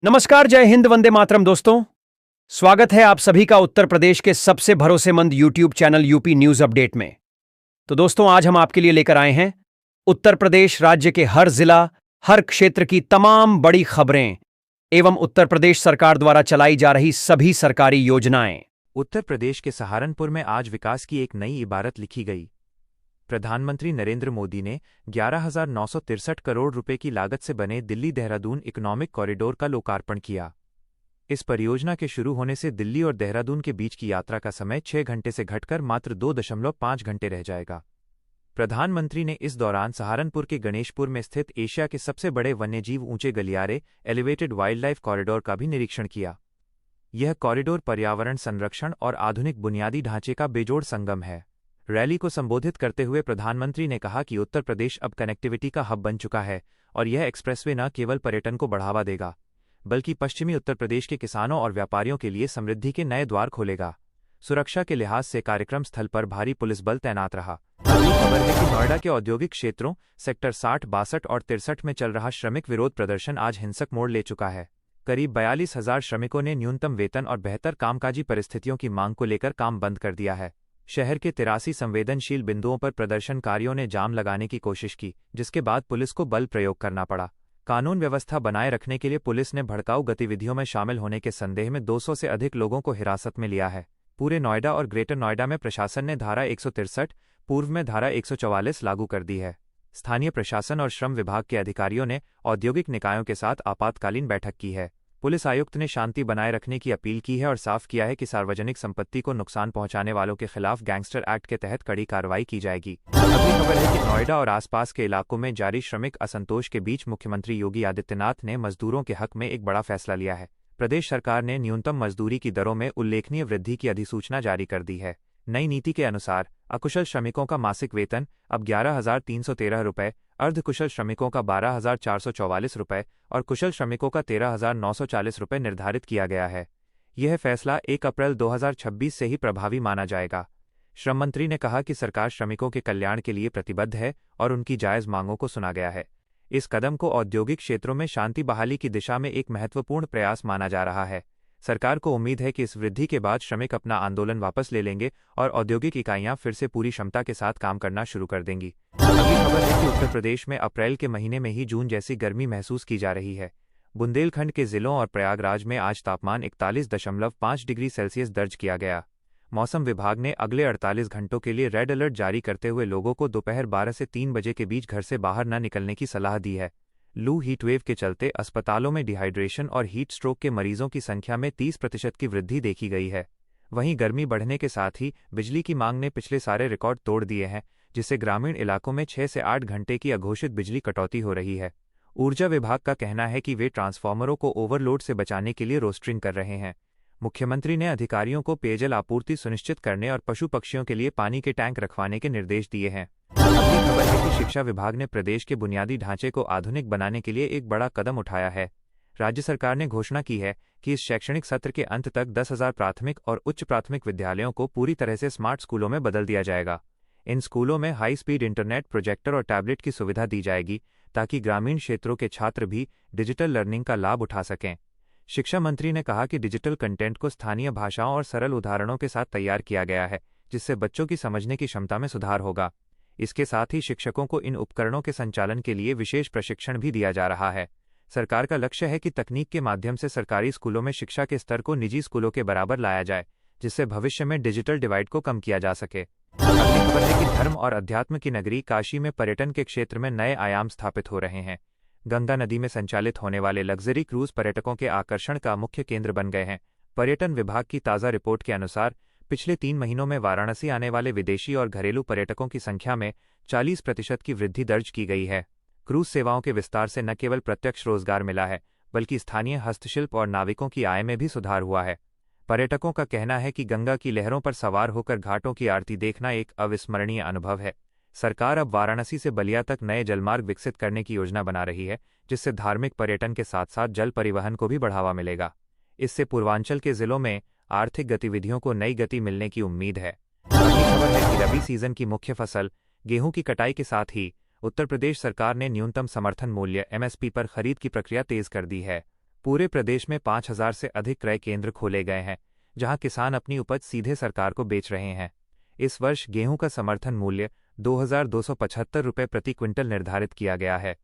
नमस्कार, जय हिंद, वंदे मातरम दोस्तों। स्वागत है आप सभी का उत्तर प्रदेश के सबसे भरोसेमंद YouTube channel UP news update में। तो दोस्तों, आज हम आपके लिए लेकर आए हैं उत्तर प्रदेश राज्य के हर जिला, हर क्षेत्र की तमाम बड़ी खबरें एवं उत्तर प्रदेश सरकार द्वारा चलाई जा रही सभी सरकारी योजनाएं। उत्तर प्रदेश के सहारनपुर में आज विकास की एक नई इबारत लिखी गई। प्रधानमंत्री नरेंद्र मोदी ने 11,963 करोड़ रुपए की लागत से बने दिल्ली देहरादून इकोनॉमिक कॉरिडोर का लोकार्पण किया। इस परियोजना के शुरू होने से दिल्ली और देहरादून के बीच की यात्रा का समय 6 घंटे से घटकर मात्र 2.5 घंटे रह जाएगा। प्रधानमंत्री ने इस दौरान सहारनपुर के गणेशपुर में स्थित एशिया के सबसे बड़े वन्यजीव ऊंचे गलियारे एलिवेटेड वाइल्डलाइफ कॉरिडोर का भी निरीक्षण किया। यह कॉरिडोर पर्यावरण संरक्षण और आधुनिक बुनियादी ढांचे का बेजोड़ संगम है। रैली को संबोधित करते हुए प्रधानमंत्री ने कहा कि उत्तर प्रदेश अब कनेक्टिविटी का हब बन चुका है और यह एक्सप्रेसवे न केवल पर्यटन को बढ़ावा देगा, बल्कि पश्चिमी उत्तर प्रदेश के किसानों और व्यापारियों के लिए समृद्धि के नए द्वार खोलेगा। सुरक्षा के लिहाज से कार्यक्रम स्थल पर भारी पुलिस बल तैनात रहा। अगली खबर है कि नोएडा के औद्योगिक क्षेत्रों सेक्टर 60, 62 और 63 में चल रहा श्रमिक विरोध प्रदर्शन आज हिंसक मोड़ ले चुका है। करीब 42,000 श्रमिकों ने न्यूनतम वेतन और बेहतर कामकाजी परिस्थितियों की मांग को लेकर काम बंद कर दिया है। शहर के 83 संवेदनशील बिंदुओं पर प्रदर्शनकारियों ने जाम लगाने की कोशिश की, जिसके बाद पुलिस को बल प्रयोग करना पड़ा। कानून व्यवस्था बनाए रखने के लिए पुलिस ने भड़काऊ गतिविधियों में शामिल होने के संदेह में 200 से अधिक लोगों को हिरासत में लिया है। पूरे नोएडा और ग्रेटर नोएडा में प्रशासन ने धारा 163, पूर्व में धारा 144 लागू कर दी है। स्थानीय प्रशासन और श्रम विभाग के अधिकारियों ने औद्योगिक निकायों के साथ आपातकालीन बैठक की है। पुलिस आयुक्त ने शांति बनाए रखने की अपील की है और साफ किया है कि सार्वजनिक संपत्ति को नुकसान पहुंचाने वालों के खिलाफ गैंगस्टर एक्ट के तहत कड़ी कार्रवाई की जाएगी। अगली खबर है कि नोएडा और आसपास के इलाकों में जारी श्रमिक असंतोष के बीच मुख्यमंत्री योगी आदित्यनाथ ने मजदूरों के हक में एक बड़ा फैसला लिया है। प्रदेश सरकार ने न्यूनतम मजदूरी की दरों में उल्लेखनीय वृद्धि की अधिसूचना जारी कर दी है। नई नीति के अनुसार अकुशल श्रमिकों का मासिक वेतन अब 11,313 रुपये, अर्धकुशल श्रमिकों का 12,444 रुपये और कुशल श्रमिकों का 13,940 रुपये निर्धारित किया गया है। यह फैसला 1 अप्रैल 2026 से ही प्रभावी माना जाएगा। श्रम मंत्री ने कहा कि सरकार श्रमिकों के कल्याण के लिए प्रतिबद्ध है और उनकी जायज़ मांगों को सुना गया है। इस कदम को औद्योगिक क्षेत्रों में शांति बहाली की दिशा में एक महत्वपूर्ण प्रयास माना जा रहा है। सरकार को उम्मीद है कि इस वृद्धि के बाद श्रमिक अपना आंदोलन वापस ले लेंगे और औद्योगिक इकाइयां फिर से पूरी क्षमता के साथ काम करना शुरू कर देंगी। अगली खबर है कि उत्तर प्रदेश में अप्रैल के महीने में ही जून जैसी गर्मी महसूस की जा रही है। बुंदेलखंड के जिलों और प्रयागराज में आज तापमान 41.5 डिग्री सेल्सियस दर्ज किया गया। मौसम विभाग ने अगले 48 घंटों के लिए रेड अलर्ट जारी करते हुए लोगों को दोपहर 12 से 3 बजे के बीच घर से बाहर न निकलने की सलाह दी है। लू हीटवेव के चलते अस्पतालों में डिहाइड्रेशन और हीट स्ट्रोक के मरीजों की संख्या में 30% की वृद्धि देखी गई है। वहीं गर्मी बढ़ने के साथ ही बिजली की मांग ने पिछले सारे रिकॉर्ड तोड़ दिए हैं, जिससे ग्रामीण इलाकों में 6 से 8 घंटे की अघोषित बिजली कटौती हो रही है। ऊर्जा विभाग का कहना है कि वे ट्रांसफार्मरों को ओवरलोड से बचाने के लिए रोस्टरिंग कर रहे हैं। मुख्यमंत्री ने अधिकारियों को पेयजल आपूर्ति सुनिश्चित करने और पशु पक्षियों के लिए पानी के टैंक रखवाने के निर्देश दिए हैं। अगली खबर है कि शिक्षा विभाग ने प्रदेश के बुनियादी ढांचे को आधुनिक बनाने के लिए एक बड़ा कदम उठाया है। राज्य सरकार ने घोषणा की है कि इस शैक्षणिक सत्र के अंत तक 10,000 प्राथमिक और उच्च प्राथमिक विद्यालयों को पूरी तरह से स्मार्ट स्कूलों में बदल दिया जाएगा। इन स्कूलों में हाई स्पीड इंटरनेट, प्रोजेक्टर और टैबलेट की सुविधा दी जाएगी ताकि ग्रामीण क्षेत्रों के छात्र भी डिजिटल लर्निंग का लाभ उठा सकें। शिक्षा मंत्री ने कहा कि डिजिटल कंटेंट को स्थानीय भाषाओं और सरल उदाहरणों के साथ तैयार किया गया है, जिससे बच्चों की समझने की क्षमता में सुधार होगा। इसके साथ ही शिक्षकों को इन उपकरणों के संचालन के लिए विशेष प्रशिक्षण भी दिया जा रहा है। सरकार का लक्ष्य है कि तकनीक के माध्यम से सरकारी स्कूलों में शिक्षा के स्तर को निजी स्कूलों के बराबर लाया जाए, जिससे भविष्य में डिजिटल डिवाइड को कम किया जा सके। अगली खबर है कि धर्म और अध्यात्म की नगरी काशी में पर्यटन के क्षेत्र में नए आयाम स्थापित हो रहे हैं। गंगा नदी में संचालित होने वाले लग्जरी क्रूज पर्यटकों के आकर्षण का मुख्य केंद्र बन गए हैं। पर्यटन विभाग की ताज़ा रिपोर्ट के अनुसार पिछले 3 महीनों में वाराणसी आने वाले विदेशी और घरेलू पर्यटकों की संख्या में 40% की वृद्धि दर्ज की गई है। क्रूज सेवाओं के विस्तार से न केवल प्रत्यक्ष रोजगार मिला है, बल्कि स्थानीय हस्तशिल्प और नाविकों की आय में भी सुधार हुआ है। पर्यटकों का कहना है कि गंगा की लहरों पर सवार होकर घाटों की आरती देखना एक अविस्मरणीय अनुभव है। सरकार अब वाराणसी से बलिया तक नए जलमार्ग विकसित करने की योजना बना रही है, जिससे धार्मिक पर्यटन के साथ साथ जल परिवहन को भी बढ़ावा मिलेगा। इससे पूर्वांचल के जिलों में आर्थिक गतिविधियों को नई गति मिलने की उम्मीद है। अगली खबर है कि रबी सीजन की मुख्य फसल गेहूं की कटाई के साथ ही उत्तर प्रदेश सरकार ने न्यूनतम समर्थन मूल्य (एमएसपी) पर खरीद की प्रक्रिया तेज कर दी है। पूरे प्रदेश में 5,000 से अधिक क्रय केंद्र खोले गए हैं, जहां किसान अपनी उपज सीधे सरकार को बेच रहे हैं। इस वर्ष गेहूं का समर्थन मूल्य 2,275 रुपये प्रति क्विंटल निर्धारित किया गया है।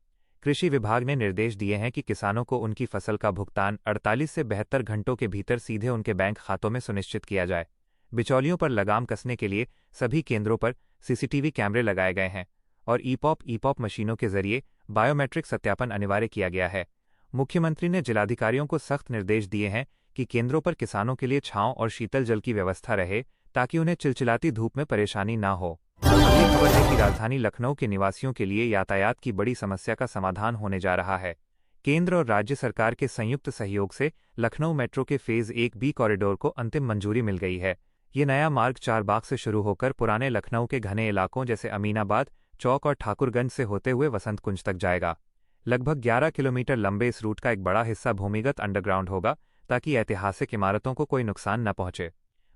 कृषि विभाग ने निर्देश दिए हैं कि किसानों को उनकी फसल का भुगतान 48 से 72 घंटों के भीतर सीधे उनके बैंक खातों में सुनिश्चित किया जाए। बिचौलियों पर लगाम कसने के लिए सभी केंद्रों पर सीसीटीवी कैमरे लगाए गए हैं और ईपॉप मशीनों के जरिए बायोमेट्रिक सत्यापन अनिवार्य किया गया है। मुख्यमंत्री ने जिलाधिकारियों को सख्त निर्देश दिए हैं कि केंद्रों पर किसानों के लिए छांव और शीतल जल की व्यवस्था रहे, ताकि उन्हें चिलचिलाती धूप में परेशानी न हो। अगली खबर है कि राजधानी लखनऊ के निवासियों के लिए यातायात की बड़ी समस्या का समाधान होने जा रहा है। केंद्र और राज्य सरकार के संयुक्त सहयोग से लखनऊ मेट्रो के फेज 1B कॉरिडोर को अंतिम मंजूरी मिल गई है। ये नया मार्ग चारबाग से शुरू होकर पुराने लखनऊ के घने इलाकों जैसे अमीनाबाद चौक और ठाकुरगंज से होते हुए वसंत कुंज तक जाएगा। लगभग 11 किलोमीटर लंबे इस रूट का एक बड़ा हिस्सा भूमिगत अंडरग्राउंड होगा, ताकि ऐतिहासिक इमारतों को कोई नुकसान न पहुंचे।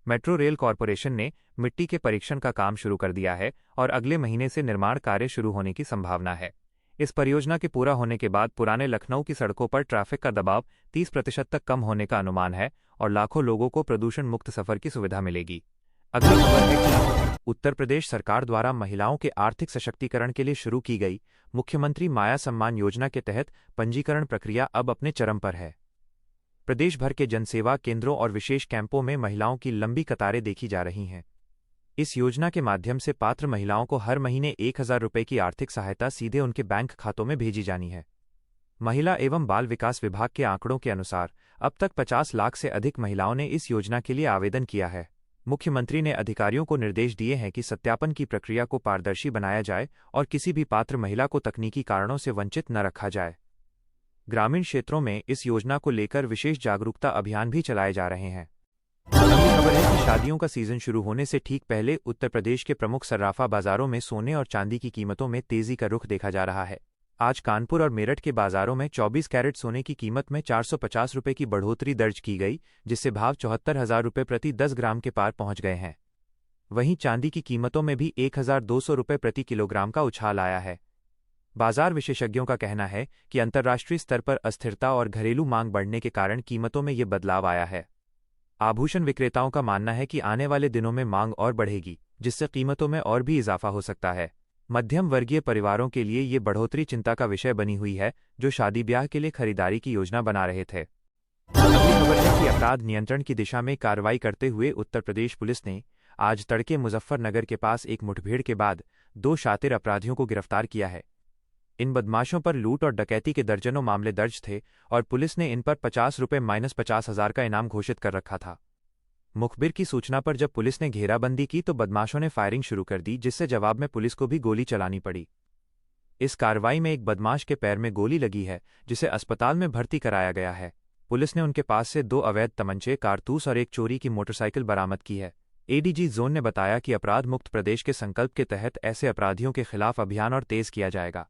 मेट्रो रेल कॉरपोरेशन ने मिट्टी के परीक्षण का काम शुरू कर दिया है और अगले महीने से निर्माण कार्य शुरू होने की संभावना है। इस परियोजना के पूरा होने के बाद पुराने लखनऊ की सड़कों पर ट्रैफिक का दबाव 30% तक कम होने का अनुमान है और लाखों लोगों को प्रदूषण मुक्त सफर की सुविधा मिलेगी। अगली खबर है कि उत्तर प्रदेश सरकार द्वारा महिलाओं के आर्थिक सशक्तिकरण के लिए शुरू की गई मुख्यमंत्री माया सम्मान योजना के तहत पंजीकरण प्रक्रिया अब अपने चरम पर है। प्रदेश भर के जनसेवा केंद्रों और विशेष कैंपों में महिलाओं की लंबी कतारें देखी जा रही हैं। इस योजना के माध्यम से पात्र महिलाओं को हर महीने 1,000 रुपये की आर्थिक सहायता सीधे उनके बैंक खातों में भेजी जानी है। महिला एवं बाल विकास विभाग के आंकड़ों के अनुसार अब तक 50 लाख से अधिक महिलाओं ने इस योजना के लिए आवेदन किया है। मुख्यमंत्री ने अधिकारियों को निर्देश दिए हैं कि सत्यापन की प्रक्रिया को पारदर्शी बनाया जाए और किसी भी पात्र महिला को तकनीकी कारणों से वंचित न रखा जाए। ग्रामीण क्षेत्रों में इस योजना को लेकर विशेष जागरूकता अभियान भी चलाए जा रहे हैं। अगली खबर है कि शादियों का सीजन शुरू होने से ठीक पहले उत्तर प्रदेश के प्रमुख सर्राफा बाजारों में सोने और चांदी की कीमतों में तेजी का रुख देखा जा रहा है। आज कानपुर और मेरठ के बाजारों में 24 कैरेट सोने की कीमत में 450 रुपये की बढ़ोतरी दर्ज की गई, जिससे भाव 74,000 रुपये प्रति 10 ग्राम के पार पहुंच गए हैं। वहीं चांदी की कीमतों में भी 1,200 रुपये प्रति किलोग्राम का उछाल आया है। बाजार विशेषज्ञों का कहना है कि अंतर्राष्ट्रीय स्तर पर अस्थिरता और घरेलू मांग बढ़ने के कारण कीमतों में ये बदलाव आया है। आभूषण विक्रेताओं का मानना है कि आने वाले दिनों में मांग और बढ़ेगी, जिससे कीमतों में और भी इजाफा हो सकता है। मध्यम वर्गीय परिवारों के लिए ये बढ़ोतरी चिंता का विषय बनी हुई है, जो शादी ब्याह के लिए खरीदारी की योजना बना रहे थे। अगली खबर है कि अपराध नियंत्रण की दिशा में कार्रवाई करते हुए उत्तर प्रदेश पुलिस ने आज तड़के मुजफ्फरनगर के पास एक मुठभेड़ के बाद 2 शातिर अपराधियों को गिरफ्तार किया है। इन बदमाशों पर लूट और डकैती के दर्जनों मामले दर्ज थे और पुलिस ने इन पर 50 रुपये -50,000 का इनाम घोषित कर रखा था। मुखबिर की सूचना पर जब पुलिस ने घेराबंदी की तो बदमाशों ने फायरिंग शुरू कर दी, जिससे जवाब में पुलिस को भी गोली चलानी पड़ी। इस कार्रवाई में एक बदमाश के पैर में गोली लगी है, जिसे अस्पताल में भर्ती कराया गया है। पुलिस ने उनके पास से 2 अवैध तमंचे, कारतूस और एक चोरी की मोटरसाइकिल बरामद की है। एडीजी जोन ने बताया कि अपराध मुक्त प्रदेश के संकल्प के तहत ऐसे अपराधियों के खिलाफ अभियान और तेज किया जाएगा।